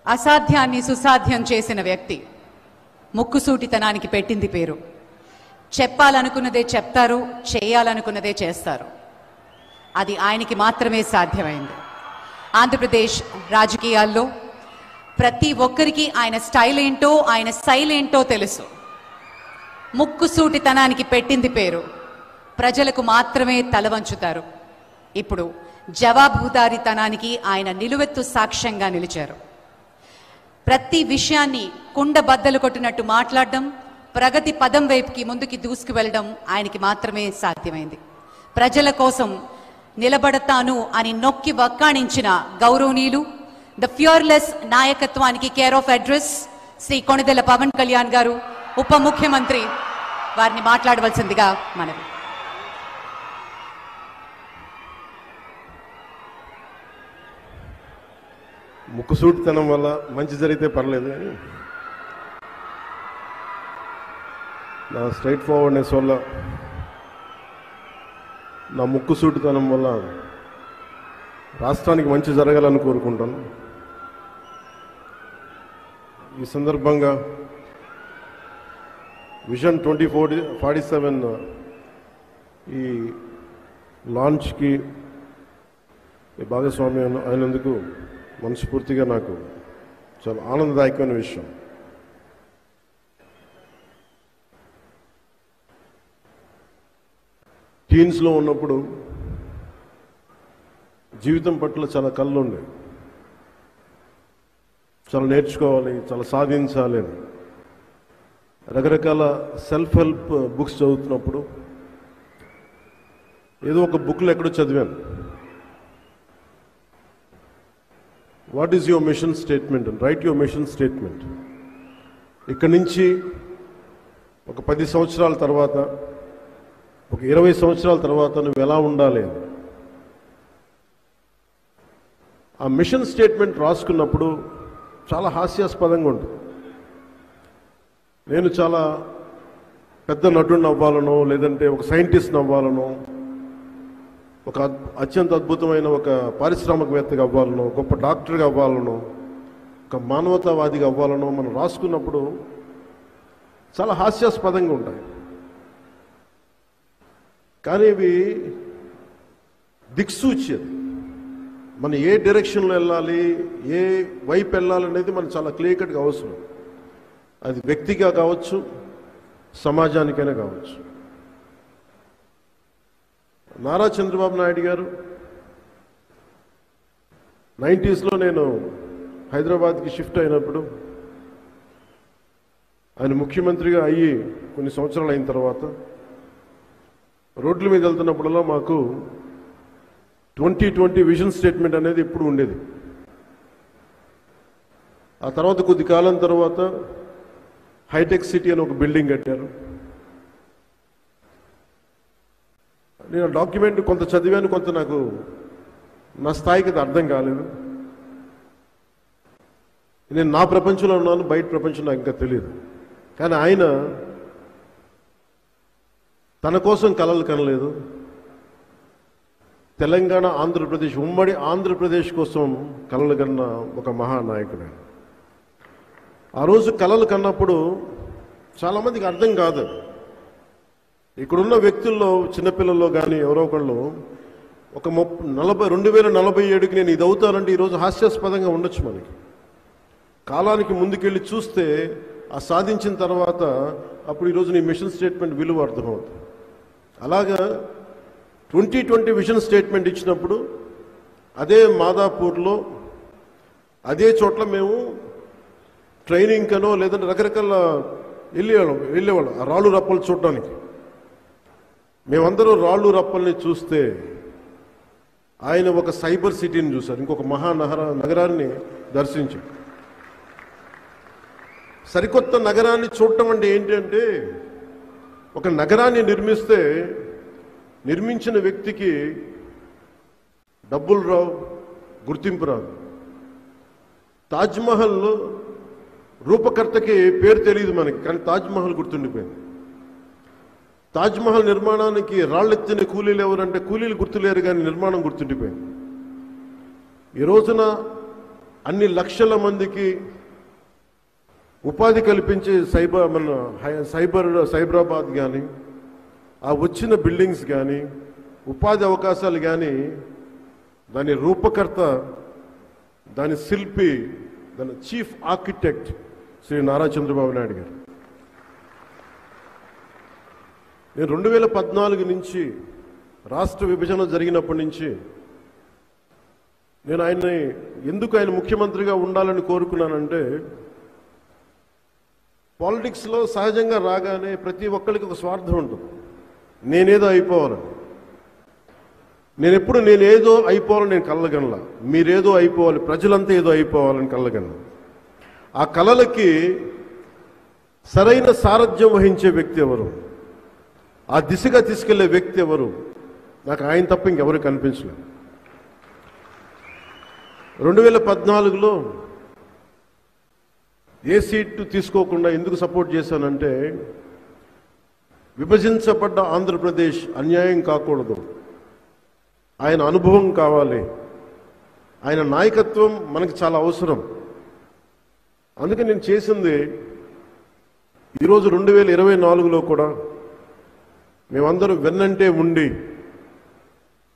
అసాధ్యాన్ని సుసాధ్యం చేసిన వ్యక్తి. ముక్కుసూటితనానికి పెట్టింది పేరు. చెప్పాలనుకున్నదే చెప్తారు, చేయాలనుకున్నదే చేస్తారు. అది ఆయనకి మాత్రమే సాధ్యమైంది. ఆంధ్రప్రదేశ్ రాజకీయాల్లో ప్రతి ఒక్కరికి ఆయన స్టైల్ ఏంటో, ఆయన స్టైల్ ఏంటో తెలుసు. ముక్కుసూటితనానికి పెట్టింది పేరు. ప్రజలకు మాత్రమే తల వంచుతారు. ఇప్పుడు జవాబుదారీతనానికి ఆయన నిలువెత్తు సాక్ష్యంగా నిలిచారు. ప్రతి విషయాన్ని కుండ బద్దలు కొట్టినట్టు మాట్లాడడం, ప్రగతి పదం వైపుకి ముందుకి దూసుకు వెళ్ళడం ఆయనకి మాత్రమే సాధ్యమైంది. ప్రజల కోసం నిలబడతాను అని నొక్కి వక్కాణించిన గౌరవనీయులు ద ఫ్యూర్లెస్ నాయకత్వానికి care of address Shri Konidela Pawan Kalyan గారు, ఉప ముఖ్యమంత్రి, వారిని మాట్లాడవలసిందిగా మనవి. ముక్కుసూటితనం వల్ల మంచి జరిగితే పర్లేదు కానీ నా స్ట్రైట్ ఫార్వర్డ్నెస్ వల్ల, నా ముక్కుసూటితనం వల్ల రాష్ట్రానికి మంచి జరగాలని కోరుకుంటాను. ఈ సందర్భంగా విజన్ 2047 ఈ లాంచ్కి భాగస్వామ్యం అయినందుకు మనస్ఫూర్తిగా నాకు చాలా ఆనందదాయకమైన విషయం. టీన్స్లో ఉన్నప్పుడు జీవితం పట్ల చాలా కళ్ళు ఉండేవి. చాలా నేర్చుకోవాలి, చాలా సాధించాలి అని రకరకాల సెల్ఫ్ హెల్ప్ బుక్స్ చదువుతున్నప్పుడు ఏదో ఒక బుక్లో ఎక్కడో చదివాను, what is your mission statement and right your mission statement. ఇక్కడి నుంచి ఒక 10 సంవత్సరాల తర్వాత, ఒక 20 సంవత్సరాల తర్వాత నువ్వు ఎలా ఉండాలి అని ఆ మిషన్ స్టేట్మెంట్ రాసుకున్నప్పుడు చాలా హాస్యాస్పదంగా ఉంటుంది. నేను చాలా పెద్ద నటుడిని అవ్వాలనో, లేదంటే ఒక సైంటిస్ట్ని అవ్వాలనో, ఒక అత్యంత అద్భుతమైన ఒక పారిశ్రామికవేత్తగా అవ్వాలనో, గొప్ప డాక్టర్గా అవ్వాలనో, ఒక మానవతావాదిగా అవ్వాలనో మనం రాసుకున్నప్పుడు చాలా హాస్యాస్పదంగా ఉంటాయి. కానీ ఇవి దిక్సూచి. మనం ఏ డైరెక్షన్లో వెళ్ళాలి, ఏ వైపు వెళ్ళాలనేది మనకు చాలా క్లియర్ కట్గా అవసరం. అది వ్యక్తిగా కావచ్చు, సమాజానికైనా కావచ్చు. నారా చంద్రబాబు నాయుడు గారు 90s నేను హైదరాబాద్కి షిఫ్ట్ అయినప్పుడు, ఆయన ముఖ్యమంత్రిగా అయ్యి కొన్ని సంవత్సరాలు అయిన తర్వాత రోడ్ల మీద వెళ్తున్నప్పుడల్లా మాకు 2020 విజన్ స్టేట్మెంట్ అనేది ఇప్పుడు ఉండేది. ఆ తర్వాత కొద్ది కాలం తర్వాత హైటెక్ సిటీ అని ఒక బిల్డింగ్ కట్టారు. నేను డాక్యుమెంట్ కొంత చదివాను, కొంత నాకు నా స్థాయికి అది అర్థం కాలేదు. నేను నా ప్రపంచంలో ఉన్నాను, బయట ప్రపంచం నాకు ఇంకా తెలియదు. కానీ ఆయన తన కోసం కలలు కనలేదు. తెలంగాణ, ఆంధ్రప్రదేశ్, ఉమ్మడి ఆంధ్రప్రదేశ్ కోసం కలలు కన్న ఒక మహానాయకుడు. ఆ రోజు కలలు కన్నప్పుడు చాలామందికి అర్థం కాదు. ఇక్కడున్న వ్యక్తుల్లో, చిన్నపిల్లల్లో కానీ ఎవరో ఒకళ్ళు ఒక 2047కి నేను ఇది అవుతానంటే ఈరోజు హాస్యాస్పదంగా ఉండొచ్చు. మనకి కాలానికి ముందుకెళ్ళి చూస్తే ఆ సాధించిన తర్వాత అప్పుడు ఈరోజు నీ మిషన్ స్టేట్మెంట్ విలువ అర్థమవుతుంది. అలాగా 2020 విజన్ స్టేట్మెంట్ ఇచ్చినప్పుడు అదే మాదాపూర్లో, అదే చోట్ల మేము ట్రైనింగ్ కనో లేదంటే రకరకాల వెళ్ళేవాళ్ళం ఆ రాళ్ళు రప్పలు చూడడానికి. మేమందరూ రాళ్ళు రప్పల్ని చూస్తే ఆయన ఒక సైబర్ సిటీని చూశారు, ఇంకొక నగరాన్ని దర్శించారు. సరికొత్త నగరాన్ని చూడటం అంటే ఏంటంటే, ఒక నగరాన్ని నిర్మించిన వ్యక్తికి డబ్బులు రావు, గుర్తింపు రాదు. తాజ్మహల్లో రూపకర్తకి పేరు తెలియదు మనకి, కానీ తాజ్మహల్ గుర్తుండిపోయింది. తాజ్మహల్ నిర్మాణానికి రాళ్ళెత్తిన కూలీలు ఎవరంటే కూలీలు గుర్తులేరు, కానీ నిర్మాణం గుర్తుండిపోయింది. ఈ రోజున అన్ని లక్షల మందికి ఉపాధి కల్పించే సైబరాబాద్ కానీ ఆ వచ్చిన బిల్డింగ్స్ కానీ ఉపాధి అవకాశాలు కానీ దాని రూపకర్త, దాని శిల్పి, దాని చీఫ్ ఆర్కిటెక్ట్ శ్రీ నారా చంద్రబాబు నాయుడు గారు. నేను 2014 నుంచి రాష్ట్ర విభజన జరిగినప్పటి నుంచి నేను ఆయన్ని ఎందుకు ఆయన ముఖ్యమంత్రిగా ఉండాలని కోరుకున్నానంటే, పాలిటిక్స్లో సహజంగా రాగానే ప్రతి ఒక్కరికి ఒక స్వార్థం ఉంటుంది. నేనేదో అయిపోవాలని. నేనేదో అయిపోవాలని నేను కలగనలా. మీరేదో అయిపోవాలి, ప్రజలంతా ఏదో అయిపోవాలని కలగలను. ఆ కలలకి సరైన సారథ్యం వహించే వ్యక్తి ఎవరు, ఆ దిశగా తీసుకెళ్లే వ్యక్తి ఎవరు, నాకు ఆయన తప్ప ఇంకెవరు కనిపించలేదు. 2014లో ఏ సీటు తీసుకోకుండా ఎందుకు సపోర్ట్ చేశానంటే, విభజించబడ్డ ఆంధ్రప్రదేశ్ అన్యాయం కాకూడదు, ఆయన అనుభవం కావాలి, ఆయన నాయకత్వం మనకి చాలా అవసరం. అందుకే నేను చేసింది ఈరోజు 2024లో కూడా మేమందరం వెన్నంటే ఉండి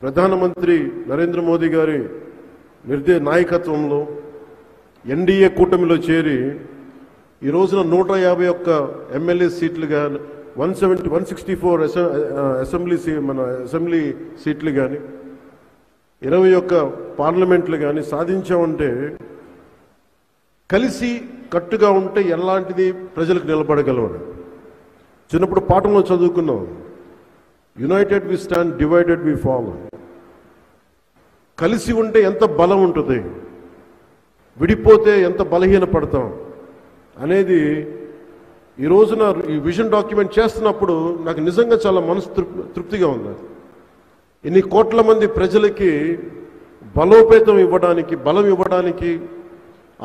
ప్రధానమంత్రి నరేంద్ర మోదీ గారి నాయకత్వంలో ఎన్డీఏ కూటమిలో చేరి ఈ రోజున 151 ఎమ్మెల్యే సీట్లు కానీ 164 అసెంబ్లీ సీట్లు కానీ 21 పార్లమెంట్లు కానీ సాధించామంటే, కలిసి కట్టుగా ఉంటే ఎలాంటిది ప్రజలకు నిలబడగలవని. చిన్నప్పుడు పాఠంలో చదువుకున్నాం, united we stand, divided we fall. కలిసి ఉంటే ఎంత బలం ఉంటుంది, విడిపోతే ఎంత బలహీన పడతాం అనేది ఈ రోజున ఈ విజన్ డాక్యుమెంట్ చేస్తున్నప్పుడు నాకు నిజంగా చాలా మనసు తృప్తిగా ఉంది. ఇన్ని కోట్ల మంది ప్రజలకి బలోపేతం ఇవ్వడానికి, బలం ఇవ్వడానికి,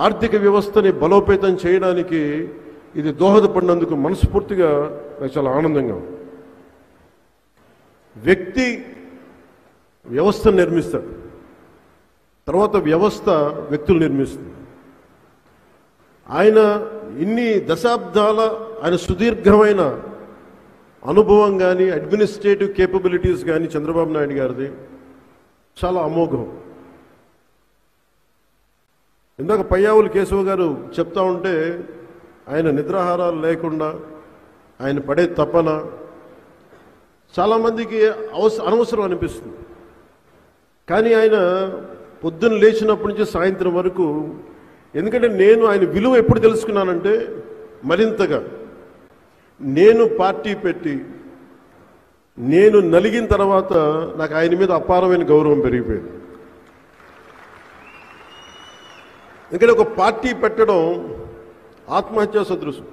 ఆర్థిక వ్యవస్థని బలోపేతం చేయడానికి ఇది దోహదపడినందుకు మనస్ఫూర్తిగా నాకు చాలా ఆనందంగా ఉంది. వ్యక్తి వ్యవస్థను నిర్మిస్తాడు, తర్వాత వ్యవస్థ వ్యక్తులు నిర్మిస్తుంది. ఆయన ఇన్ని దశాబ్దాల ఆయన సుదీర్ఘమైన అనుభవం కానీ, అడ్మినిస్ట్రేటివ్ కేపబిలిటీస్ కానీ చంద్రబాబు నాయుడు గారిది చాలా అమోఘం. ఇందాక పయ్యావులు కేశవ గారు చెప్తా ఉంటే, ఆయన నిద్రాహారాలు లేకుండా ఆయన పడే తపన చాలామందికి అనవసరం అనిపిస్తుంది. కానీ ఆయన పొద్దున్న లేచినప్పటి నుంచి సాయంత్రం వరకు, ఎందుకంటే నేను ఆయన విలువ ఎప్పుడు తెలుసుకున్నానంటే, మరింతగా నేను పార్టీ పెట్టి నేను నలిగిన తర్వాత నాకు ఆయన మీద అపారమైన గౌరవం పెరిగిపోయింది. ఎందుకంటే ఒక పార్టీ పెట్టడం ఆత్మహత్యా సదృశం.